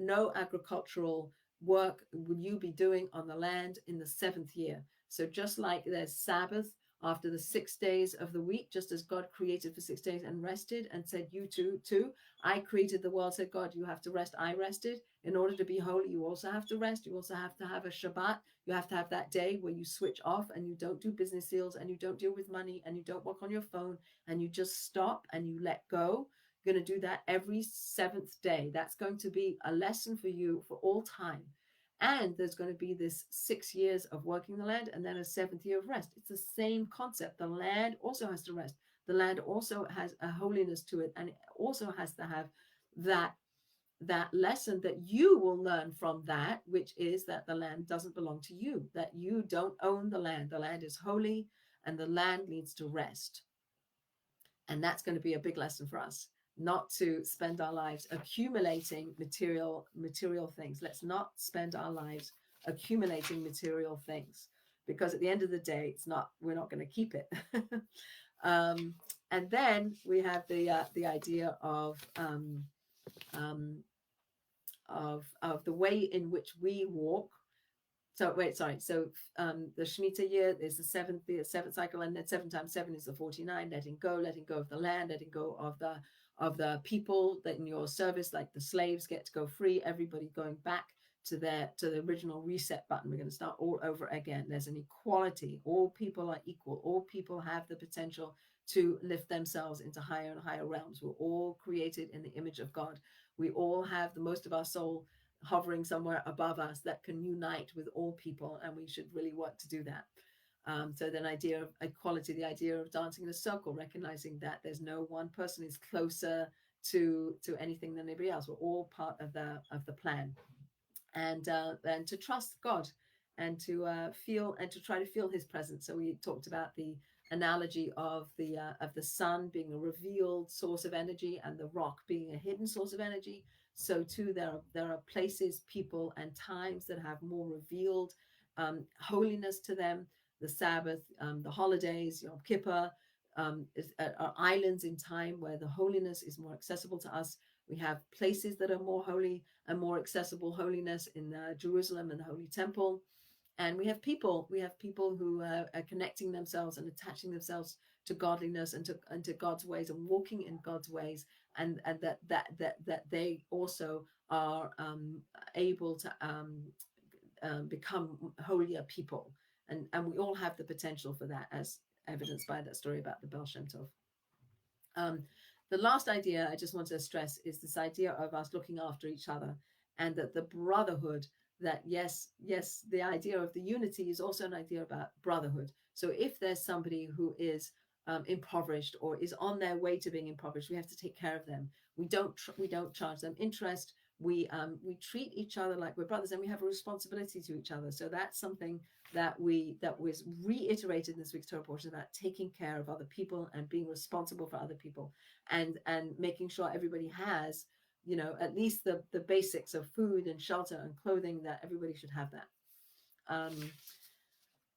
No agricultural work will you be doing on the land in the 7th year. So just like there's Sabbath after the 6 days of the week, just as God created for 6 days and rested and said, you too. I created the world, said God, you have to rest. I rested. In order to be holy, you also have to rest. You also have to have a Shabbat. You have to have that day where you switch off and you don't do business deals and you don't deal with money and you don't work on your phone and you just stop and you let go. You're going to do that every seventh day. That's going to be a lesson for you for all time. And there's going to be this 6 years of working the land and then a seventh year of rest. It's the same concept. The land also has to rest. The land also has a holiness to it, and it also has to have that lesson that you will learn from that, which is that the land doesn't belong to you, that you don't own the land. The land is holy and the land needs to rest. And that's going to be a big lesson for us, not to spend our lives accumulating material things. Let's not spend our lives accumulating material things, because at the end of the day, we're not going to keep it. And then we have the idea of the way in which we walk. So wait, sorry. So the Shemitah year is the seventh cycle, and then 7 times 7 is the 49. Letting go of the land, letting go of the people that in your service, like the slaves, get to go free. Everybody going back to the original reset button. We're going to start all over again. There's an equality. All people are equal. All people have the potential to lift themselves into higher and higher realms. We're all created in the image of God. We all have the most of our soul hovering somewhere above us that can unite with all people, and we should really work to do that. So then idea of equality, the idea of dancing in a circle, recognizing that there's no one person is closer to anything than anybody else. We're all part of the plan. And to trust God and to feel and to try to feel his presence. So we talked about the analogy of the sun being a revealed source of energy and the rock being a hidden source of energy. So too, there are places, people, and times that have more revealed holiness to them. The Sabbath, the holidays, Yom Kippur, are islands in time where the holiness is more accessible to us. We have places that are more holy and more accessible holiness in Jerusalem and the Holy Temple. And we have people who are connecting themselves and attaching themselves to godliness and to God's ways and walking in God's ways, and that they also are able to become holier people, and we all have the potential for that, as evidenced by that story about the Baal Shem Tov. The last idea I just want to stress is this idea of us looking after each other, and that the brotherhood, that yes, the idea of the unity is also an idea about brotherhood. So if there's somebody who is impoverished or is on their way to being impoverished, we have to take care of them. We don't charge them interest. We treat each other like we're brothers, and we have a responsibility to each other. So that's something that was reiterated in this week's Torah portion, about taking care of other people and being responsible for other people, and making sure everybody has, at least the basics of food and shelter and clothing, that everybody should have that.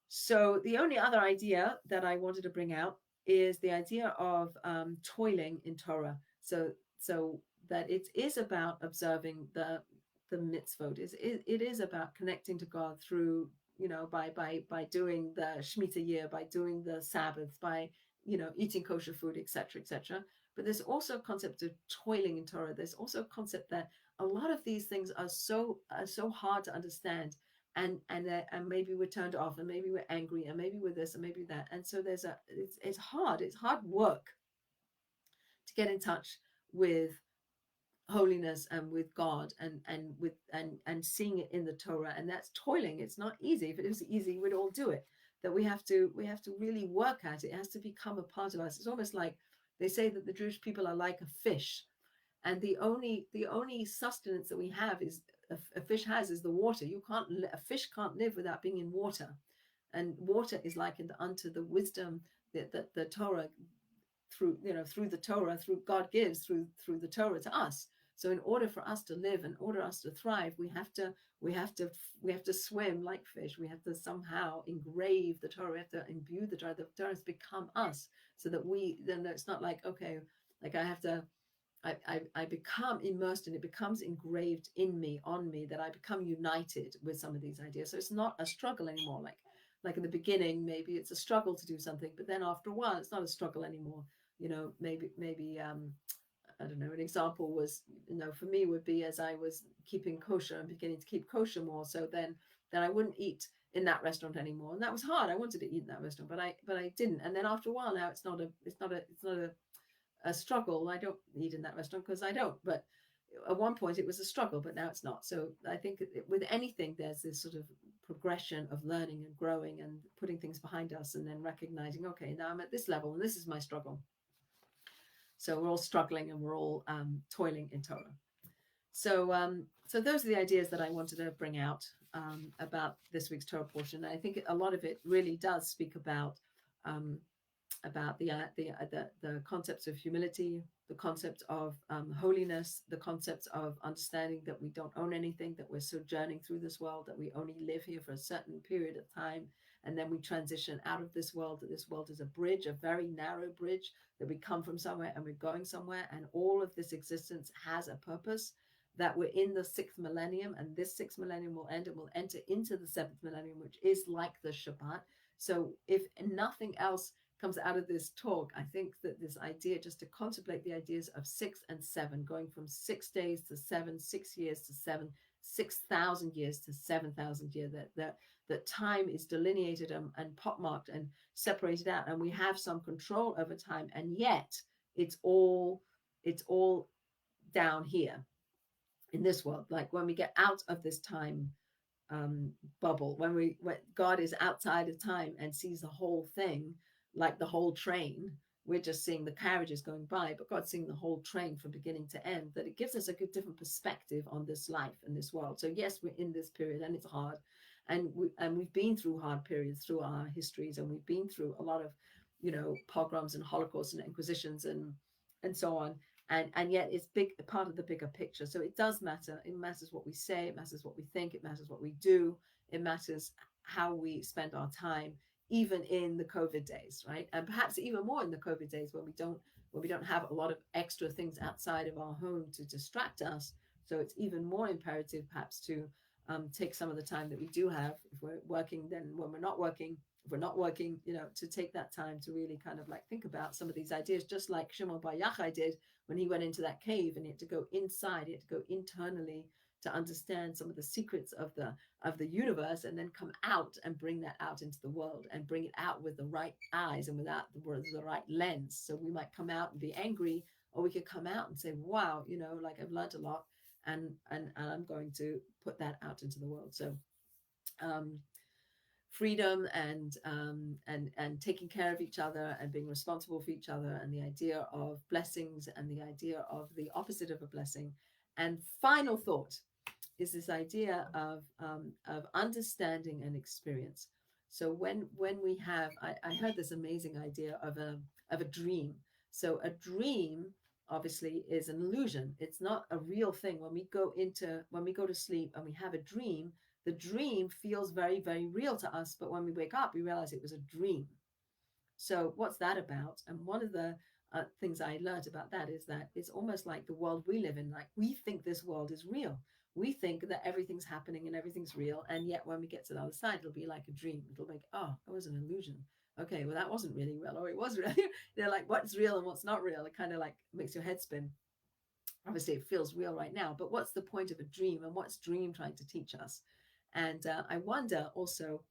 So the only other idea that I wanted to bring out is the idea of toiling in Torah. So that it is about observing the mitzvot. It is about connecting to God through, by doing the Shemitah year, by doing the Sabbath, by eating kosher food, etc., etc. But there's also a concept of toiling in Torah. There's also a concept that a lot of these things are so hard to understand, and maybe we're turned off, and maybe we're angry, and maybe we're this, and maybe that, and so it's hard work to get in touch with holiness and with God, and seeing it in the Torah. And that's toiling. It's not easy. If it was easy, we'd all do it. That we have to really work at it. It has to become a part of us. It's almost like they say that the Jewish people are like a fish, and the only sustenance that we have is a fish has is the water. A fish can't live without being in water, and water is likened unto the wisdom that the Torah, through the Torah, through God gives through the Torah to us. So in order for us to live, in order for us to thrive, we have to swim like fish. We have to somehow engrave the Torah. We have to imbue the Torah. The Torah has become us, so that then it's not like, okay, like I become immersed in it, becomes engraved in me, on me, that I become united with some of these ideas. So it's not a struggle anymore. Like like in the beginning, maybe it's a struggle to do something, but then after a while, it's not a struggle anymore. Maybe I don't know. An example was, for me would be as I was keeping kosher and beginning to keep kosher more. So then I wouldn't eat in that restaurant anymore, and that was hard. I wanted to eat in that restaurant, but I didn't. And then after a while, now it's not a struggle. I don't eat in that restaurant because I don't. But at one point, it was a struggle, but now it's not. So I think with anything, there's this sort of progression of learning and growing and putting things behind us, and then recognizing, okay, now I'm at this level, and this is my struggle. So we're all struggling and we're all toiling in Torah. So those are the ideas that I wanted to bring out about this week's Torah portion. And I think a lot of it really does speak um, about the concepts of humility, the concept of holiness, the concepts of understanding that we don't own anything, that we're sojourning through this world, that we only live here for a certain period of time, and then we transition out of this world, that this world is a bridge, a very narrow bridge, that we come from somewhere and we're going somewhere, and all of this existence has a purpose, that we're in the sixth millennium, and this sixth millennium will end and we'll enter into the seventh millennium, which is like the Shabbat. So if nothing else comes out of this talk, I think that this idea, just to contemplate the ideas of 6 and 7, going from 6 days to 7, 6 years to 7, 6,000 years to 7,000 years, that time is delineated and pot marked and separated out, and we have some control over time, and yet it's all down here in this world. Like when we get out of this time bubble, when God is outside of time and sees the whole thing, like the whole train, we're just seeing the carriages going by, but God's seeing the whole train from beginning to end, that it gives us a good different perspective on this life and this world. So yes, we're in this period and it's hard, and we've been through hard periods through our histories, and we've been through a lot of pogroms and holocausts and inquisitions and so on, and yet it's big part of the bigger picture. So it does matter. It matters what we say, it matters what we think, it matters what we do, it matters how we spend our time, even in the COVID days, right? And perhaps even more in the COVID days, when we don't have a lot of extra things outside of our home to distract us. So it's even more imperative perhaps to take some of the time that we do have, if we're working, then when we're not working, if we're not working, to take that time to really kind of like think about some of these ideas, just like Shimon Bar Yochai did when he went into that cave, and he had to go inside, he had to go internally to understand some of the secrets of the universe, and then come out and bring that out into the world, and bring it out with the right eyes and without the right lens. So we might come out and be angry, or we could come out and say, wow, like I've learned a lot, and I'm going to put that out into the world. So freedom and taking care of each other and being responsible for each other, and the idea of blessings and the idea of the opposite of a blessing. And final thought is this idea of understanding and experience. So when we have, I heard this amazing idea of a dream. So a dream obviously is an illusion. It's not a real thing. When we go to sleep and we have a dream, the dream feels very, very real to us. But when we wake up, we realize it was a dream. So what's that about? And one of the things I learned about that is that it's almost like the world we live in. Like we think this world is real. We think that everything's happening and everything's real. And yet when we get to the other side, it'll be like a dream. It'll be like, oh, it was an illusion. Okay, well, that wasn't really real, or it was real. They're like, what's real and what's not real? It kind of like makes your head spin. Obviously, it feels real right now, but what's the point of a dream, and what's dream trying to teach us? And I wonder also,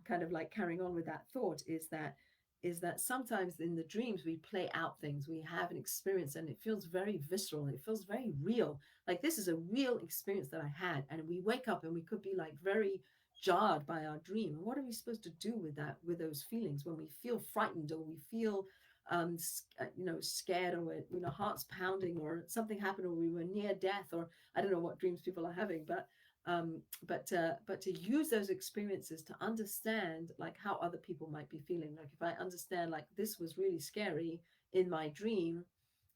kind of like carrying on with that thought, is that sometimes in the dreams we play out things, we have an experience, and it feels very visceral, and it feels very real. Like this is a real experience that I had, and we wake up and we could be like very jarred by our dream. And what are we supposed to do with that, with those feelings when we feel frightened, or we feel scared, or hearts pounding, or something happened, or we were near death, or I don't know what dreams people are having, but to use those experiences to understand like how other people might be feeling. Like if I understand like this was really scary in my dream,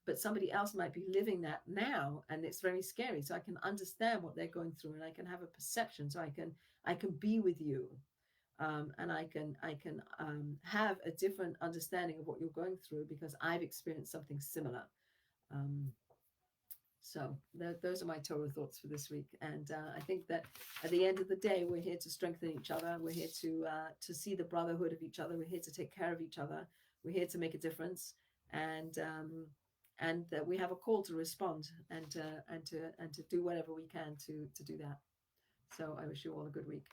but somebody else might be living that now and it's very scary, so I can understand what they're going through, and I can have a perception, so I can be with you. And I can have a different understanding of what you're going through because I've experienced something similar. Um, So those are my Torah thoughts for this week, and I think that at the end of the day, we're here to strengthen each other. We're here to see the brotherhood of each other. We're here to take care of each other. We're here to make a difference, and that we have a call to respond and to do whatever we can to do that. So I wish you all a good week.